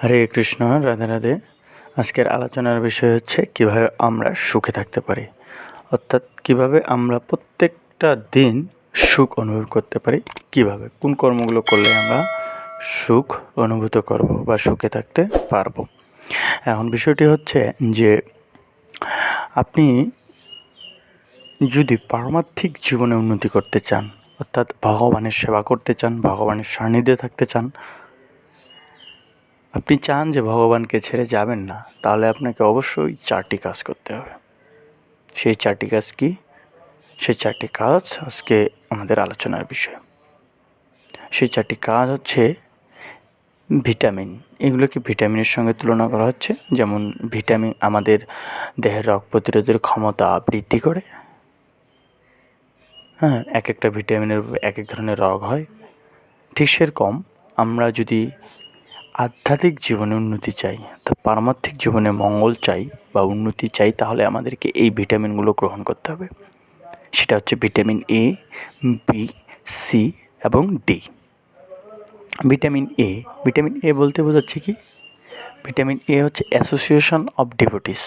হরে কৃষ্ণ, রাধে রাধে। আজকের আলোচনার বিষয় হচ্ছে কিভাবে আমরা সুখে থাকতে পারি, অর্থাৎ কিভাবে আমরা প্রত্যেকটা দিন সুখ অনুভব করতে পারি, কিভাবে কোন কর্মগুলো করলে আমরা সুখ অনুভূত করব বা সুখে থাকতে পারবো। এখন বিষয়টি হচ্ছে যে আপনি যদি পারমার্থিক জীবনে উন্নতি করতে চান, অর্থাৎ ভগবানের সেবা করতে চান, ভগবানের সান্নিধ্যে থাকতে চান, আপনি চান যে ভগবানকে ছেড়ে যাবেন না, তাহলে আপনাকে অবশ্যই 4টি কাজ করতে হবে। সেই 4টি কাজ কি? সেই 4টি কাজ আজকে আমাদের আলোচনার বিষয়। সেই 4টি কাজ হচ্ছে ভিটামিন। এগুলোকে ভিটামিনের সঙ্গে তুলনা করা হচ্ছে। যেমন ভিটামিন আমাদের দেহের রোগ প্রতিরোধের ক্ষমতা বৃদ্ধি করে। হ্যাঁ, এক একটা ভিটামিনের এক এক ধরনের রোগ হয়। ঠিক সেরকম আমরা যদি আধ্যাত্মিক জীবনে উন্নতি চাই, তো পারমার্থিক জীবনে মঙ্গল চাই বা উন্নতি চাই, তাহলে আমাদেরকে এই ভিটামিনগুলো গ্রহণ করতে হবে। সেটা হচ্ছে ভিটামিন এ, বি, সি এবং ডি। ভিটামিন এ বলতে বোঝাচ্ছে কি? ভিটামিন এ হচ্ছে অ্যাসোসিয়েশন অফ ডিভোটিস,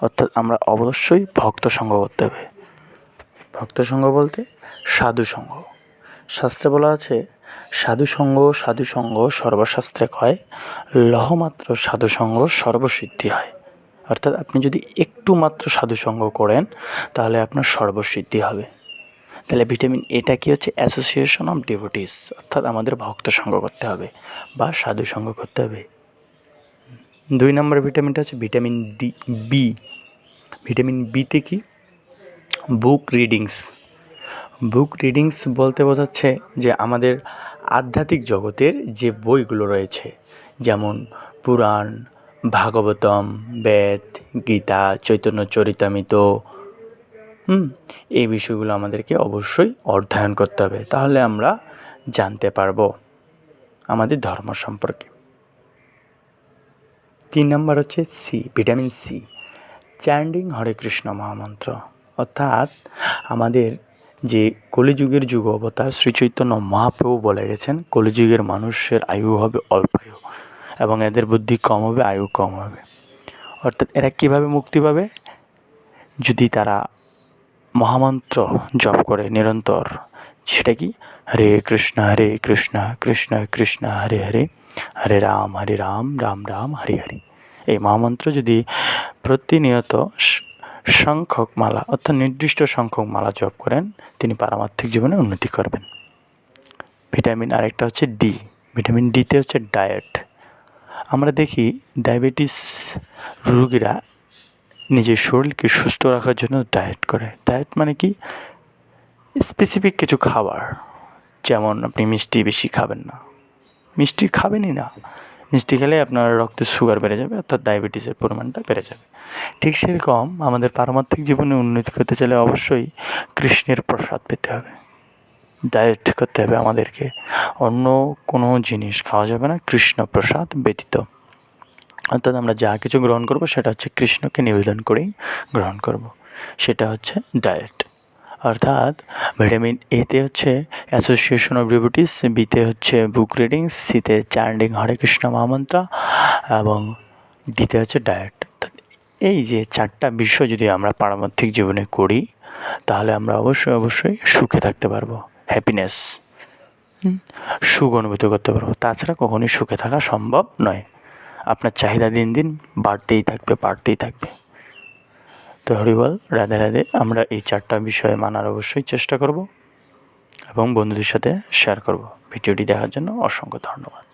অর্থাৎ আমরা অবশ্যই ভক্ত সঙ্গ করতে হবে। ভক্ত সঙ্গ বলতে সাধু সঙ্গ। শাস্ত্রে বলা আছে, সাধু সঙ্গ সর্বশাস্ত্রে কয়, লহমাত্র সাধু সঙ্গ সর্বসিদ্ধি হয়। অর্থাৎ আপনি যদি একটু মাত্র সাধু সঙ্গ করেন, তাহলে আপনার সর্বসিদ্ধি হবে। তাহলে ভিটামিন এটা কি হচ্ছে? অ্যাসোসিয়েশন অফ ডিভোটিস, অর্থাৎ আমাদের ভক্ত সঙ্গ করতে হবে বা সাধু সঙ্গ করতে হবে। 2 নম্বর ভিটামিনটা হচ্ছে ভিটামিন বি। ভিটামিন বিতে কি? বুক রিডিংস বলতে বোঝাচ্ছে যে আমাদের আধ্যাত্মিক জগতের যে বইগুলো রয়েছে, যেমন পুরাণ, ভাগবতম, বেদ, গীতা, চৈতন্য চরিতামৃত, এই বিষয়গুলো আমাদেরকে অবশ্যই অধ্যয়ন করতে হবে। তাহলে আমরা জানতে পারবো আমাদের ধর্ম সম্পর্কে। 3 নম্বর হচ্ছে ভিটামিন সি, চ্যান্ডিং হরে কৃষ্ণ মহামন্ত্র। অর্থাৎ আমাদের যে কলিযুগের যুগ অবতার শ্রী চৈতন্য মহাপ্রভু বলে গেছেন, কলিযুগের মানুষের আয়ু হবে অল্পায়ু এবং এদের বুদ্ধি কম হবে, আয়ু কম হবে। অর্থাৎ এরা কীভাবে মুক্তি পাবে? যদি তারা মহামন্ত্র জপ করে নিরন্তর। সেটা কি? হরে কৃষ্ণ কৃষ্ণ কৃষ্ণ হরে হরে, হরে রাম রাম রাম হরে হরে। এই মহামন্ত্র যদি প্রতিনিয়ত সংখ্যক মালা, অর্থাৎ নির্দিষ্ট সংখ্যক মালা জপ করেন, তিনি পারমার্থিক জীবনে উন্নতি করবেন। ভিটামিন আরেকটা হচ্ছে ডি। ভিটামিন ডিতে হচ্ছে ডায়েট। আমরা দেখি ডায়াবেটিস রোগীরা নিজের শরীরকে সুস্থ রাখার জন্য ডায়েট করে। ডায়েট মানে কি? স্পেসিফিক কিছু খাবার, যেমন আপনি মিষ্টি বেশি খাবেন না, মিষ্টি খাবেনই না। মিষ্টি খেলে আপনার রক্তে সুগার বেড়ে যাবে, অর্থাৎ ডায়াবেটিসের পরিমাণটা বেড়ে যাবে। ঠিক সেরকম আমাদের পারমার্থিক জীবনে উন্নতি করতে চাইলে অবশ্যই কৃষ্ণের প্রসাদ পেতে হবে, ডায়েট করতে হবে আমাদেরকে। অন্য কোনো জিনিস খাওয়া যাবে না কৃষ্ণ প্রসাদ ব্যতীত। অর্থাৎ আমরা যা কিছু গ্রহণ করব সেটা হচ্ছে কৃষ্ণকে নিবেদন করেই গ্রহণ করব, সেটা হচ্ছে ডায়েট। অর্থাৎ ভিটামিন এতে হচ্ছে অ্যাসোসিয়েশন অফ ডিভোটিস, বিতে হচ্ছে বুক রিডিং, সিতে চ্যান্ডিং হরে কৃষ্ণ মহামন্ত্র এবং ডিতে হচ্ছে ডায়েট। এই যে 4টা বিষয় যদি আমরা পারমার্থিক জীবনে করি, তাহলে আমরা অবশ্যই সুখে থাকতে পারবো, হ্যাপিনেস, সুখ অনুভূত করতে পারবো। তাছাড়া কখনোই সুখে থাকা সম্ভব নয়। আপনার চাহিদা দিন দিন বাড়তেই থাকবে। তো হরিবল, রাধে রাধে। আমরা এই 4টা বিষয় মানার অবশ্যই চেষ্টা করব এবং বন্ধুদের সাথে শেয়ার করব। ভিডিওটি দেখার জন্য অসংখ্য ধন্যবাদ।